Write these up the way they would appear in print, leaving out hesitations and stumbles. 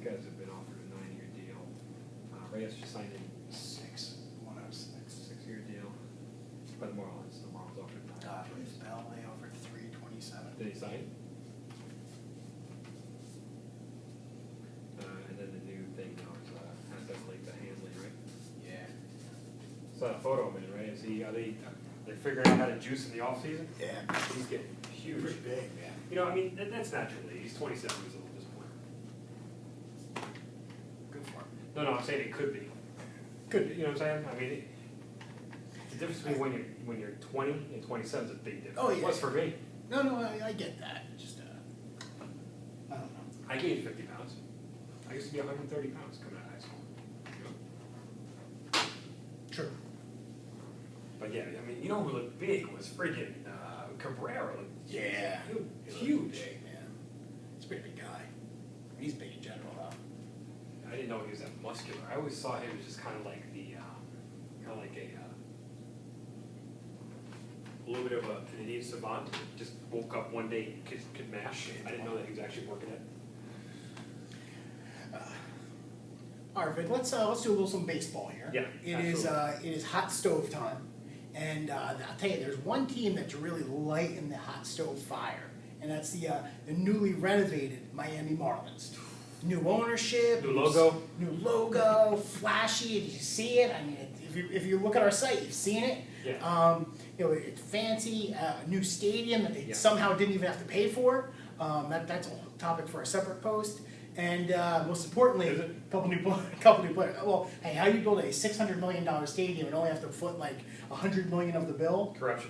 guys have been offered a 9-year deal. Reyes just signed a 6-year deal by the Marlins. The Marlins offered 9. Bell, they offered $3.27. Did he sign? And then the new thing now is assets like the Hanley, right? Yeah. Saw that photo, man, right? Are they figuring out how to juice in the off season? Yeah. He's getting huge. Pretty big, man. You know, I mean, that's naturally. He's 27 years old at this point. Good for him. No, I'm saying it could be. Could be. You know what I'm saying? I mean, the difference between when you're 20 and 27 is a big difference. Oh, yeah. What's for me? No, I get that. Just, I don't know. I gained 50 pounds. I used to be 130 pounds coming out of high school. You know? True. But yeah, I mean, you know who looked big was friggin' Cabrera. Yeah. Huge. Big, man. He's a pretty big guy. He's big in general, though. I didn't know he was that muscular. I always saw him as just kind of like a little bit of an Indian savant. Just woke up one day and could mash. I didn't know that he was actually working it. All right, Vic, let's do a little some baseball here. Yeah, it is hot stove time, and I'll tell you, there's one team that's really lighting the hot stove fire, and that's the newly renovated Miami Marlins. New ownership, New logo, flashy. Did you see it? I mean, if you look at our site, you've seen it. Yeah. It's fancy. New stadium that they somehow didn't even have to pay for. That's a topic for a separate post. And most importantly, a couple new players. Well, hey, how do you build a $600 million stadium and only have to foot like $100 million of the bill? Corruption.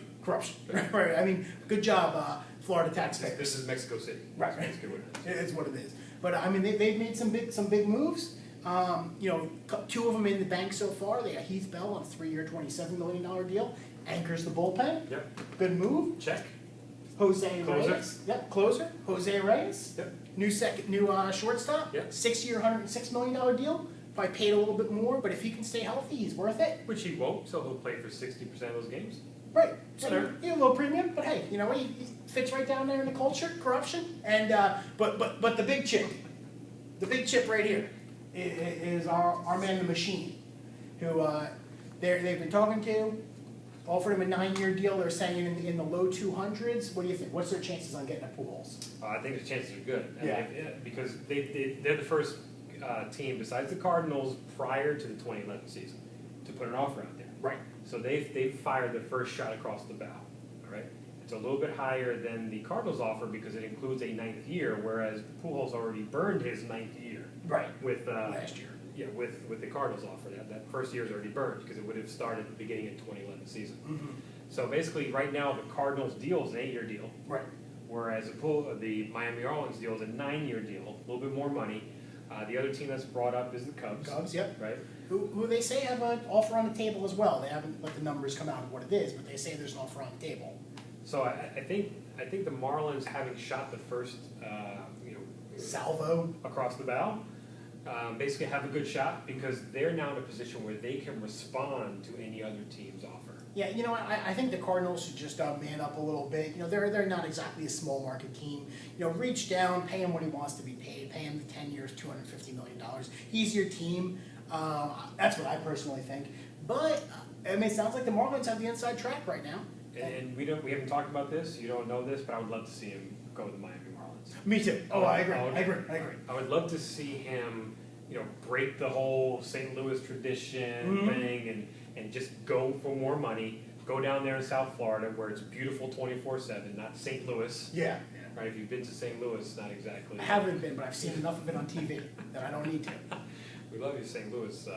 Right. I mean, good job, Florida taxpayers. This is Mexico City. Right. That's good. It's what it is. But I mean, they've made some big moves. Two of them in the bank so far. They got Heath Bell on a 3-year, $27 million deal. Anchors the bullpen. Yep. Good move. Check. Jose Closer. Reyes. Yep. Closer. Jose Reyes. Yep. New shortstop. Yep. 6-year, $106 million deal. Probably paid a little bit more, but if he can stay healthy, he's worth it. Which he won't, so he'll play for 60% of those games. Right. So Sure. a little premium, but hey, you know what? He fits right down there in the culture, corruption, and but the big chip right here is our man, the machine, who they've been talking to. Offered him a 9-year deal. They're saying in the low 200s. What do you think? What's their chances on getting a Pujols? I think the chances are good. Yeah. Because they're the first team besides the Cardinals prior to the 2011 season to put an offer out there. Right. So they've fired the first shot across the bow. All right. It's a little bit higher than the Cardinals offer because it includes a 9th year, whereas Pujols already burned his 9th year. Right. With last year. Yeah, with the Cardinals offer. That first year is already burned because it would have started at the beginning of the 2011 season. Mm-hmm. So basically, right now the Cardinals deal is an 8-year deal. Right. Whereas the Miami Marlins deal is a 9-year deal, a little bit more money. The other team that's brought up is the Cubs. Cubs, yep. Right. Who they say have an offer on the table as well. They haven't let the numbers come out of what it is, but they say there's an offer on the table. So I think the Marlins, having shot the first salvo across the bow, basically have a good shot because they're now in a position where they can respond to any other team's offer. Yeah, you know, I think the Cardinals should just man up a little bit. You know, they're not exactly a small market team. You know, reach down, pay him what he wants to be paid. Pay him the 10 years, $250 million. He's your team. That's what I personally think. But I mean, it sounds like the Marlins have the inside track right now. And we haven't talked about this. You don't know this, but I would love to see him go to the Miami Marlins. Me too. Oh, I agree. I would love to see him, break the whole St. Louis tradition thing and just go for more money. Go down there in South Florida where it's beautiful 24/7, not St. Louis. Yeah. Right. If you've been to St. Louis, not exactly. I haven't been, but I've seen enough of it on TV that I don't need to. We love you, St. Louis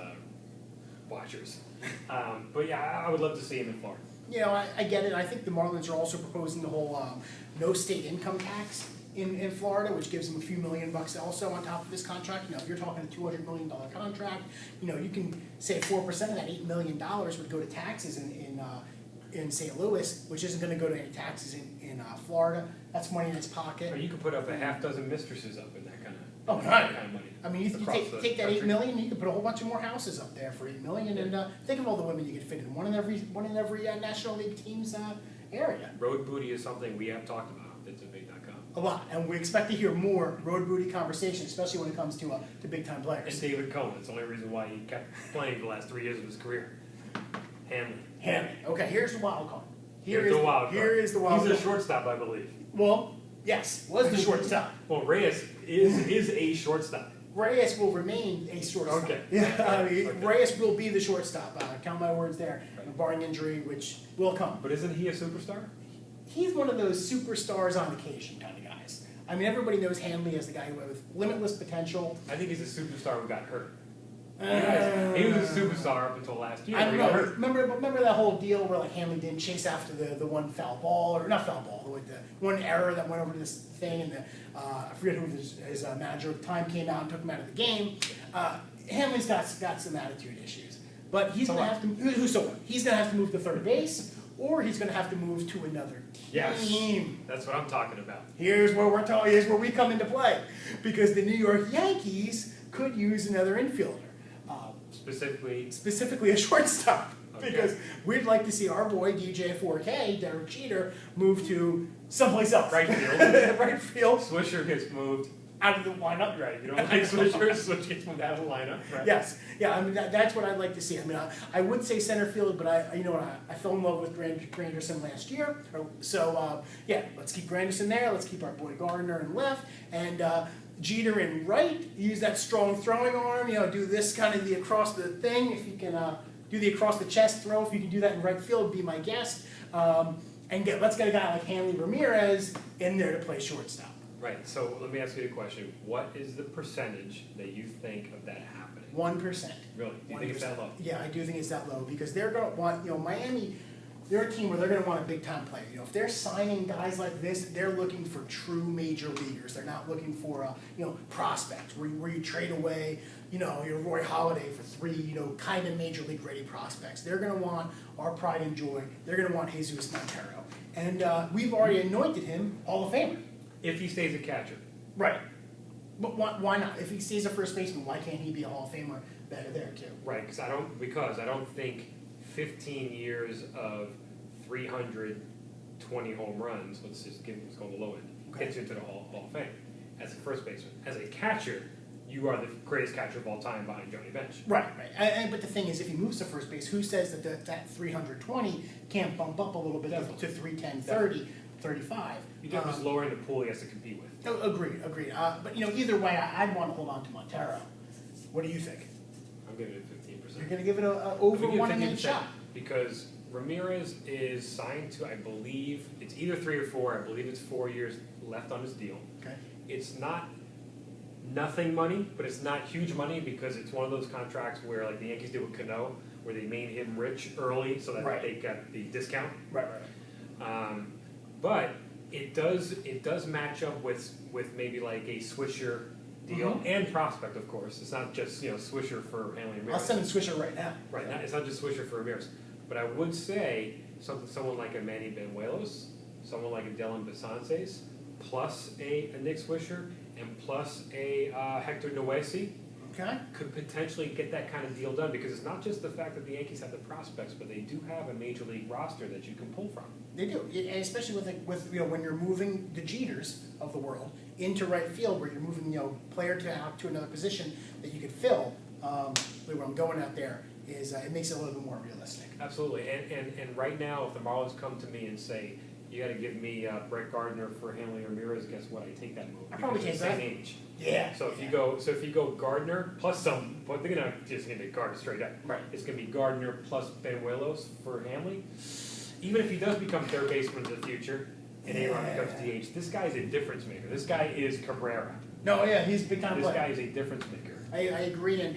watchers. But yeah, I would love to see him in Florida. You know, I get it. I think the Marlins are also proposing the whole no state income tax in Florida, which gives them a few $1 million also on top of this contract. You know, if you're talking a $200 million contract, you can say 4% of that $8 million would go to taxes in St. Louis, which isn't going to go to any taxes in Florida. That's money in its pocket. Or you could put up a half dozen mistresses up in that kind of. Oh, right. Kind of money. I mean, you take that $8 million, you could put a whole bunch of more houses up there for $8 million, and think of all the women you could fit in one in every National League team's area. Road booty is something we have talked about. It's a big.com. A lot, and we expect to hear more road booty conversation, especially when it comes to big time And players. David Cohen, it's the only reason why he kept playing the last 3 years of his career. Hanley. Okay, here's the wild card. Here's the wild card. Here is the wild card. He's a shortstop, I believe. Well, yes, was the shortstop. Well, Reyes is a shortstop. Reyes will remain a shortstop. Okay. Yeah, Okay. Reyes will be the shortstop. Count my words there, barring injury, which will come. But isn't he a superstar? He's one of those superstars on occasion kind of guys. I mean, everybody knows Hanley as the guy with limitless potential. I think he's a superstar who got hurt. He was a superstar up until last year. I don't He got know. hurt. Remember that whole deal where like Hanley didn't chase after the one foul ball, or not foul ball, with the one error that went over to this thing, and I forget who his manager at the time came out and took him out of the game. Hanley's got some attitude issues, but he's gonna have to. He's gonna have to move to third base, or he's gonna have to move to another team. Yes, that's what I'm talking about. Here's where we come into play, because the New York Yankees could use another infielder. Specifically a shortstop, Okay. because we'd like to see our boy DJ 4K, Derek Jeter, move to someplace else. Right field. Right field. Swisher gets moved. Out of the lineup. Right, you don't like Swisher, Swisher gets moved out of the lineup. Right. Yes, yeah. I mean that's what I'd like to see. I mean I would say center field, but I fell in love with Granderson last year. So yeah, let's keep Granderson there. Let's keep our boy Gardner in left, and Jeter in right. Use that strong throwing arm. Do this kind of the across the thing. If you can do the across the chest throw, if you can do that in right field, be my guest. And let's get a guy like Hanley Ramirez in there to play shortstop. Right, so let me ask you a question. What is the percentage that you think of that happening? 1%. Really? Do you think it's that low? Yeah, I do think it's that low, because they're going to want, Miami, they're a team where they're going to want a big time player. If they're signing guys like this, they're looking for true major leaguers. They're not looking for, prospects where you trade away, your Roy Halladay for 3, kind of major league ready prospects. They're going to want our pride and joy. They're going to want Jesus Montero. And we've already anointed him Hall of Famer. If he stays a catcher. Right. But why not? If he stays a first baseman, why can't he be a Hall of Famer there too? Right, because I don't think 15 years of 320 home runs, let's go on the low end, gets you into the Hall of Fame as a first baseman. As a catcher, you are the greatest catcher of all time behind Johnny Bench. Right. But the thing is, if he moves to first base, who says that 320 can't bump up a little bit to 310, 30, 35? You're just lowering the pool he has to compete with. Agreed. But either way, I'd want to hold on to Montero. What do you think? I'm giving it 15%. You're going to give it a over 1 in 8 shot? Because Ramirez is signed to, I believe, it's either 3 or 4. I believe it's 4 years left on his deal. Okay. It's not nothing money, but it's not huge money, because it's one of those contracts where, like the Yankees did with Cano, where they made him rich early so that they got the discount. Right. But it does match up with maybe like a Swisher deal and prospect, of course. It's not just Swisher for Hanley Ramirez. I'll send him Swisher right now. Right, it's not just Swisher for Ramirez. But I would say someone like a Manny Benuelos, someone like a Dylan Besances, plus a Nick Swisher, and plus a Hector Noesi, could potentially get that kind of deal done, because it's not just the fact that the Yankees have the prospects, but they do have a major league roster that you can pull from. They do, and especially with when you're moving the Jeters of the world into right field, where you're moving player to another position that you could fill. Where I'm going out there is it makes it a little bit more realistic. Absolutely, and right now, if the Marlins come to me and say, you got to give me Brett Gardner for Hanley Ramirez, guess what? I take that move. I probably take that. Same age. Yeah. So if you go Gardner plus some, but they're gonna Gardner straight up. Right. It's gonna be Gardner plus Benuelos for Hanley. Even if he does become third baseman in the future, and A-Rod becomes DH, this guy's a difference maker. This guy is Cabrera. No, yeah, he's a big time player. This guy is a difference maker. I agree, and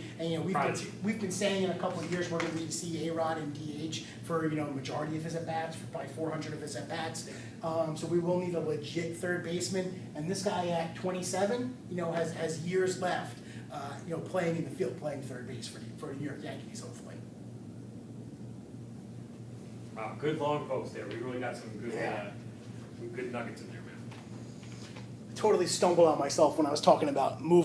we've been saying in a couple of years we're going to see A-Rod and DH for majority of his at bats, for probably 400 of his at bats. So we will need a legit third baseman, and this guy at 27, has years left, playing in the field, playing third base for the New York Yankees, hopefully. Wow, good long post there. We really got some good nuggets in there, man. I totally stumbled on myself when I was talking about moving.